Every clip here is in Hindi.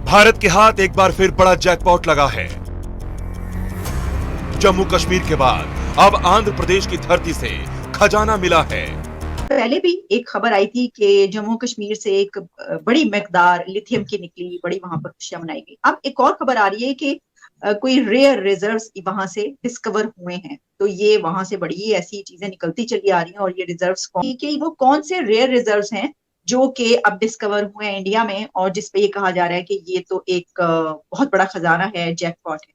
भारत के हाथ एक बार फिर बड़ा जैकपॉट लगा है। जम्मू कश्मीर के बाद अब आंध्र प्रदेश की धरती से खजाना मिला है। पहले भी एक खबर आई थी कि जम्मू कश्मीर से एक बड़ी मिकदार लिथियम की निकली, बड़ी वहां पर खुशियां मनाई गई। अब एक और खबर आ रही है कि कोई रेयर रिजर्व्स वहां से डिस्कवर हुए हैं। तो ये वहां से बड़ी ऐसी चीजें निकलती चली आ रही हैं। और ये रिजर्व्स वो कौन से रेयर रिजर्व्स हैं जो कि अब डिस्कवर हुए हैं इंडिया में, और जिसपे ये कहा जा रहा है कि ये तो एक बहुत बड़ा खजाना है, जैकपॉट है।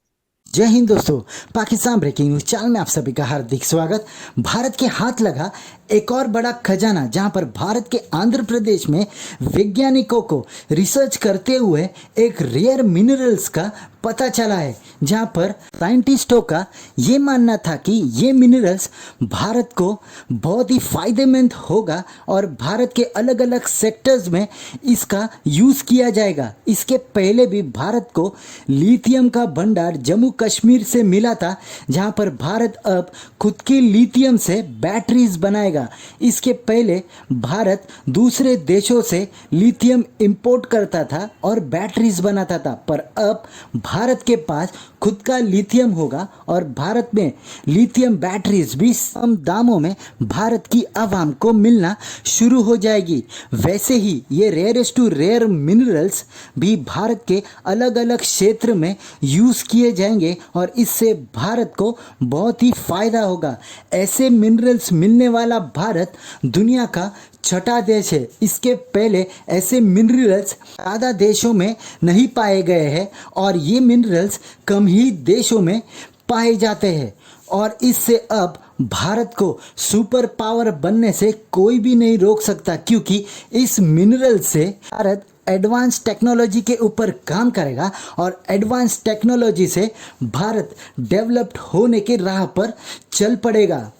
जय हिंद दोस्तों, पाकिस्तान ब्रेकिंग न्यूज चैनल में आप सभी का हार्दिक स्वागत। भारत के हाथ लगा एक और बड़ा खजाना, जहां पर भारत के आंध्र प्रदेश में वैज्ञानिकों को रिसर्च करते हुए एक रेयर मिनरल्स का पता चला है, जहां पर साइंटिस्टों का ये मानना था कि ये मिनरल्स भारत को बहुत ही फायदेमंद होगा और भारत के अलग अलग सेक्टर्स में इसका यूज़ किया जाएगा। इसके पहले भी भारत को लिथियम का भंडार जम्मू कश्मीर से मिला था, जहां पर भारत अब खुद की लिथियम से बैटरीज बनाएगा। इसके पहले भारत दूसरे देशों से लिथियम इंपोर्ट करता था और बैटरीज बनाता था, पर अब भारत के पास खुद का लिथियम होगा और भारत में लिथियम बैटरीज भी कम दामों में भारत की आवाम को मिलना शुरू हो जाएगी। वैसे ही ये रेयरेस्ट टू रेयर मिनरल्स भी भारत के अलग अलग क्षेत्र में यूज़ किए जाएंगे और इससे भारत को बहुत ही फ़ायदा होगा। ऐसे मिनरल्स मिलने वाला भारत दुनिया का छठा देश है। इसके पहले ऐसे मिनरल्स ज़्यादा देशों में नहीं पाए गए हैं और ये मिनरल्स कम ही देशों में पाए जाते हैं। और इससे अब भारत को सुपर पावर बनने से कोई भी नहीं रोक सकता, क्योंकि इस मिनरल से भारत एडवांस टेक्नोलॉजी के ऊपर काम करेगा और एडवांस टेक्नोलॉजी से भारत डेवलप्ड होने के राह पर चल पड़ेगा।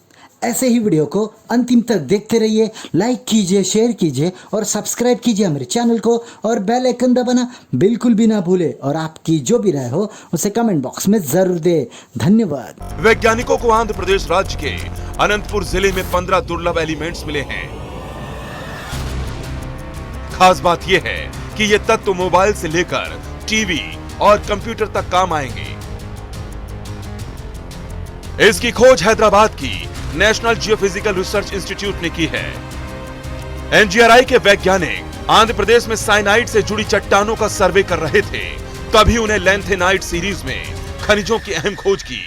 ऐसे ही वीडियो को अंतिम तक देखते रहिए, लाइक कीजिए, शेयर कीजिए और सब्सक्राइब कीजिए हमारे चैनल को और बेल आइकन दबाना बिल्कुल भी ना भूले। और आपकी जो भी राय हो उसे कमेंट बॉक्स में जरूर दे। धन्यवाद। वैज्ञानिकों को आंध्र प्रदेश राज्य के अनंतपुर जिले में 15 दुर्लभ एलिमेंट्स मिले हैं। खास बात यह है कि ये तत्व मोबाइल से लेकर टीवी और कंप्यूटर तक काम आएंगे। इसकी खोज हैदराबाद की नेशनल जियोफिजिकल रिसर्च इंस्टीट्यूट ने की है। एनजीआरआई के वैज्ञानिक आंध्र प्रदेश में साइनाइड से जुड़ी चट्टानों का सर्वे कर रहे थे, तभी उन्हें लैंथेनाइट सीरीज में खनिजों की अहम खोज की।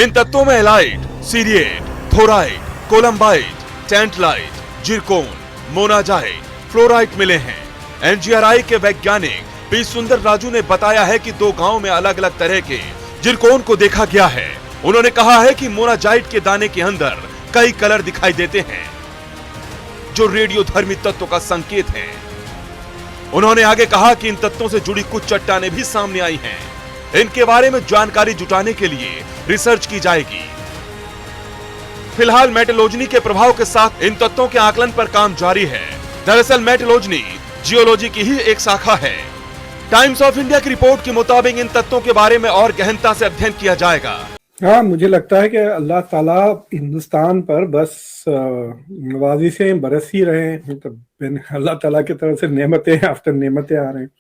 इन तत्वों में एलाइट, सीरिएट, thorite, columbite, tantalite, zircon, monazite, fluorite मिले हैं। एनजीआरआई के वैज्ञानिक पी सुंदर राजू ने बताया है कि 2 गांवों में अलग अलग तरह के जिरकोन को देखा गया है। उन्होंने कहा है कि मोनाजाइट के दाने के अंदर कई कलर दिखाई देते हैं, जो रेडियोधर्मी तत्वों का संकेत है। उन्होंने आगे कहा कि इन तत्वों से जुड़ी कुछ चट्टानें भी सामने आई हैं। इनके बारे में जानकारी जुटाने के लिए रिसर्च की जाएगी। फिलहाल मेटोलॉजी के प्रभाव के साथ इन तत्वों के आकलन पर काम जारी है। दरअसल मेटोलॉजी जियोलॉजी की ही एक शाखा है। टाइम्स ऑफ इंडिया की रिपोर्ट के मुताबिक इन तत्वों के बारे में और गहनता से अध्ययन किया जाएगा। हाँ, मुझे लगता है कि अल्लाह ताला हिंदुस्तान पर बस नवाजी से बरस ही रहे हैं। मतलब अल्लाह ताला की तरफ से नेमतें आफ्टर नेमतें आ रहे हैं।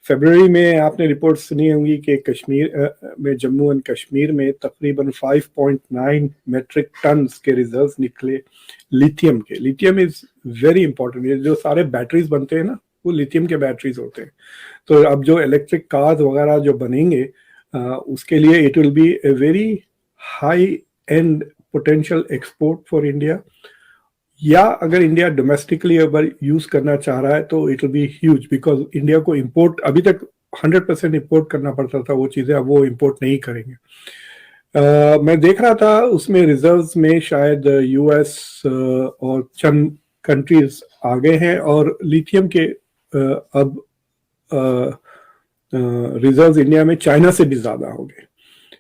फरवरी में आपने रिपोर्ट सुनी होंगी कि कश्मीर में, जम्मू एंड कश्मीर में तकरीबन 5.9 मेट्रिक टन्स के रिजर्व्स निकले लिथियम के। Lithium is very important. ये जो सारे बैटरीज बनते हैं ना, वो लिथियम के बैटरीज होते हैं। तो अब जो इलेक्ट्रिक कार्स वगैरह जो बनेंगे, उसके लिए it will be a very high and potential export for India. या अगर इंडिया डोमेस्टिकली अगर यूज करना चाह रहा है तो it will be huge, because India को इंपोर्ट अभी तक 100% इंपोर्ट करना पड़ता था वो चीजें, अब वो इंपोर्ट नहीं करेंगे। मैं देख रहा था उसमें रिजर्व्स में शायद यूएस और चंद कंट्रीज आ गए हैं और लिथियम के अब रिजर्व्स इंडिया में चाइना से भी ज्यादा हो गए।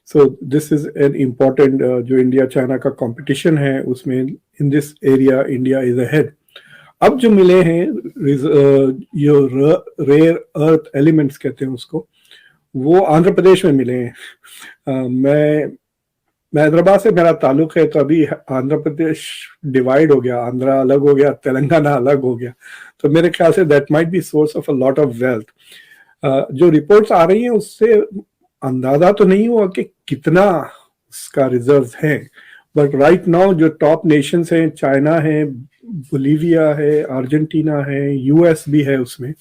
सो दिस इज एन इम्पॉर्टेंट, जो इंडिया चाइना का कंपटीशन है उसमें in this area India is ahead. अब जो मिले हैं ये रेयर अर्थ एलिमेंट्स कहते हैं उसको, वो आंध्र प्रदेश में मिले हैं। मैं हैदराबाद से मेरा ताल्लुक है, तो अभी आंध्र प्रदेश डिवाइड हो गया, आंध्रा अलग हो गया, तेलंगाना अलग हो गया। तो मेरे ख्याल say that might be source of a lot of wealth. जो रिपोर्ट्स आ रही हैं उससे अंदाजा तो नहीं हुआ कि कितना उसका रिजर्व है, बट राइट नाउ जो टॉप नेशंस हैं, चाइना है, बोलीविया है, अर्जेंटीना है, यूएस भी है उसमें,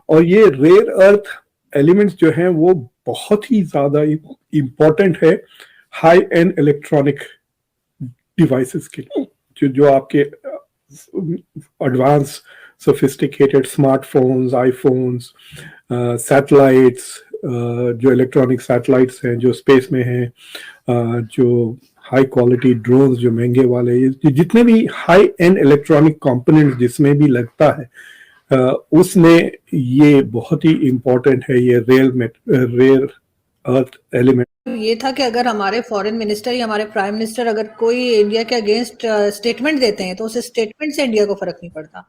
और ये रेयर अर्थ एलिमेंट्स जो हैं वो बहुत ही ज्यादा इम्पोर्टेंट है हाई एंड इलेक्ट्रॉनिक डिवाइसेस के लिए, जो आपके advance sophisticated smartphones, iPhones, satellites, जो इलेक्ट्रॉनिक सैटेलाइट्स हैं जो स्पेस में हैं, जो हाई क्वालिटी ड्रोन्स जो महंगे वाले, ये जितने भी हाई एंड इलेक्ट्रॉनिक कंपोनेंट्स जिसमें भी लगता है, उसमें ये बहुत ही इम्पोर्टेंट है, ये रेयर अर्थ एलिमेंट। ये था कि अगर हमारे फॉरेन मिनिस्टर या हमारे प्राइम मिनिस्टर अगर कोई इंडिया के अगेंस्ट स्टेटमेंट देते हैं तो उस स्टेटमेंट से इंडिया को फर्क नहीं पड़ता,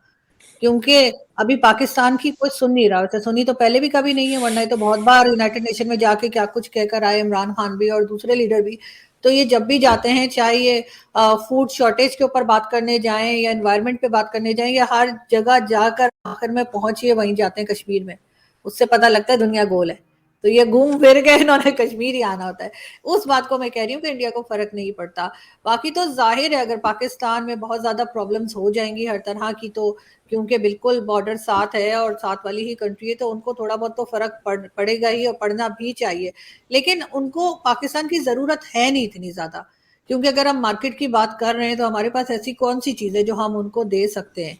क्योंकि अभी पाकिस्तान की कोई सुन नहीं रहा। वैसे सुनी तो पहले भी कभी नहीं है, वरना ये तो बहुत बार यूनाइटेड नेशन में जाके क्या कुछ कहकर आए, इमरान खान भी और दूसरे लीडर भी। तो ये जब भी जाते हैं, चाहे ये फूड शॉर्टेज के ऊपर बात करने जाएं या एनवायरनमेंट पे बात करने जाएं, या हर जगह जाकर आखिर में पहुंचिए वहीं जाते हैं कश्मीर में, उससे पता लगता है दुनिया गोल है। तो ये घूम फिर के इन्होंने कश्मीर ही आना होता है। उस बात को मैं कह रही हूँ कि इंडिया को फर्क नहीं पड़ता। बाकी तो जाहिर है अगर पाकिस्तान में बहुत ज्यादा प्रॉब्लम्स हो जाएंगी हर तरह की, तो क्योंकि बिल्कुल बॉर्डर साथ है और साथ वाली ही कंट्री है, तो उनको थोड़ा बहुत तो फर्क पड़ेगा ही, और पड़ना भी चाहिए। लेकिन उनको पाकिस्तान की जरूरत है नहीं इतनी ज्यादा, क्योंकि अगर हम मार्केट की बात कर रहे हैं तो हमारे पास ऐसी कौन सी चीज है जो हम उनको दे सकते हैं।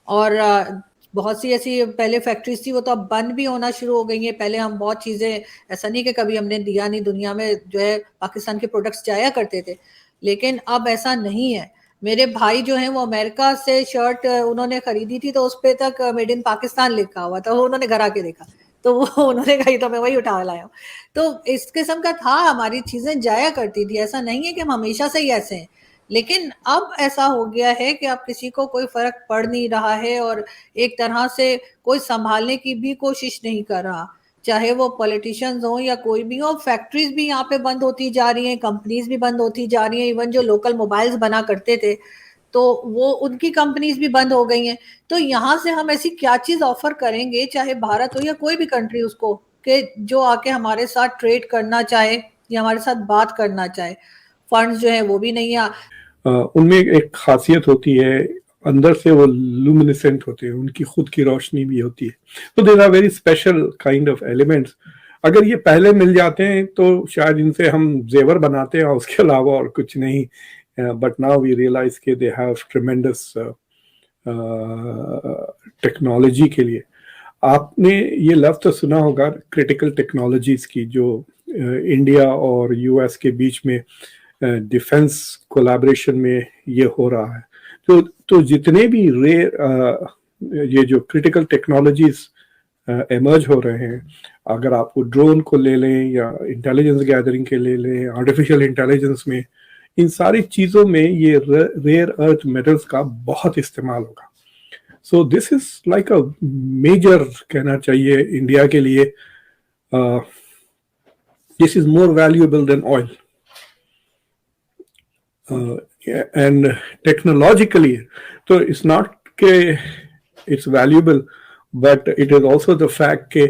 और बहुत सी ऐसी पहले फैक्ट्रीज थी, वो तो अब बंद भी होना शुरू हो गई है। पहले हम बहुत चीजें, ऐसा नहीं कि कभी हमने दिया नहीं, दुनिया में जो है पाकिस्तान के प्रोडक्ट्स जाया करते थे, लेकिन अब ऐसा नहीं है। मेरे भाई जो हैं वो अमेरिका से शर्ट उन्होंने खरीदी थी, तो उस पे तक मेड इन पाकिस्तान लिखा हुआ था, वो उन्होंने घर आके देखा, तो वो उन्होंने कही तो मैं वही उठा लाया हूँ। तो इस किस्म का था, हमारी चीजें जाया करती थी, ऐसा नहीं है कि हम हमेशा से ही ऐसे हैं। लेकिन अब ऐसा हो गया है कि अब किसी को कोई फर्क पड़ नहीं रहा है, और एक तरह से कोई संभालने की भी कोशिश नहीं कर रहा, चाहे वो पॉलिटिशियंस हो या कोई भी हो। फैक्ट्रीज भी यहाँ पे बंद होती जा रही हैं, कंपनीज भी बंद होती जा रही हैं, इवन जो लोकल मोबाइल्स बना करते थे तो वो उनकी कंपनीज भी बंद हो गई हैं। तो यहाँ से हम ऐसी क्या चीज ऑफर करेंगे, चाहे भारत हो या कोई भी कंट्री, उसको कि जो आके हमारे साथ ट्रेड करना चाहे या हमारे साथ बात करना चाहे। फंड्स जो है वो भी नहीं है। उनमें एक खासियत होती है, अंदर से वो लुमिनेसेंट होते हैं, उनकी खुद की रोशनी भी होती है, तो there are very special kind of elements. अगर ये पहले मिल जाते हैं तो शायद इनसे हम जेवर बनाते हैं, उसके अलावा और कुछ नहीं, बट नाउ वी रियलाइज के दे हैव ट्रेमेंडस टेक्नोलॉजी के लिए। आपने ये लफ्ज़ तो सुना होगा क्रिटिकल टेक्नोलॉजीज की, जो इंडिया और यूएस के बीच में डिफेंस कोलैबोरेशन में ये हो रहा है। तो जितने भी ये जो क्रिटिकल टेक्नोलॉजीज एमर्ज हो रहे हैं, अगर आपको ड्रोन को ले लें या इंटेलिजेंस गैदरिंग के ले लें, आर्टिफिशियल इंटेलिजेंस में, इन सारी चीज़ों में ये रेयर अर्थ मेटल्स का बहुत इस्तेमाल होगा। So this is like a major, कहना चाहिए इंडिया के लिए, this is more valuable than oil. and technologically, so it's not ke it's valuable, but it is also the fact ke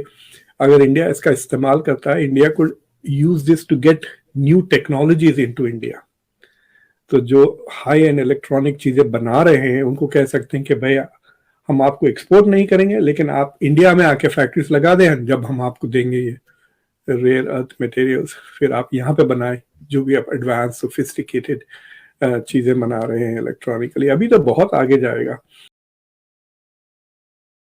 agar India iska istemal karta hai, India could use this to get new technologies into India. तो जो हाई एंड इलेक्ट्रॉनिक चीजें बना रहे हैं उनको कह सकते हैं कि भाई हम आपको एक्सपोर्ट नहीं करेंगे, लेकिन आप इंडिया में आके फैक्ट्रीज लगा दें, जब हम आपको देंगे ये रेयर अर्थ मटेरियल्स, फिर आप यहाँ पे बनाए जो भी आप एडवांस सोफिस्टिकेटेड चीजें बना रहे हैं इलेक्ट्रॉनिकली। अभी तो बहुत आगे जाएगा।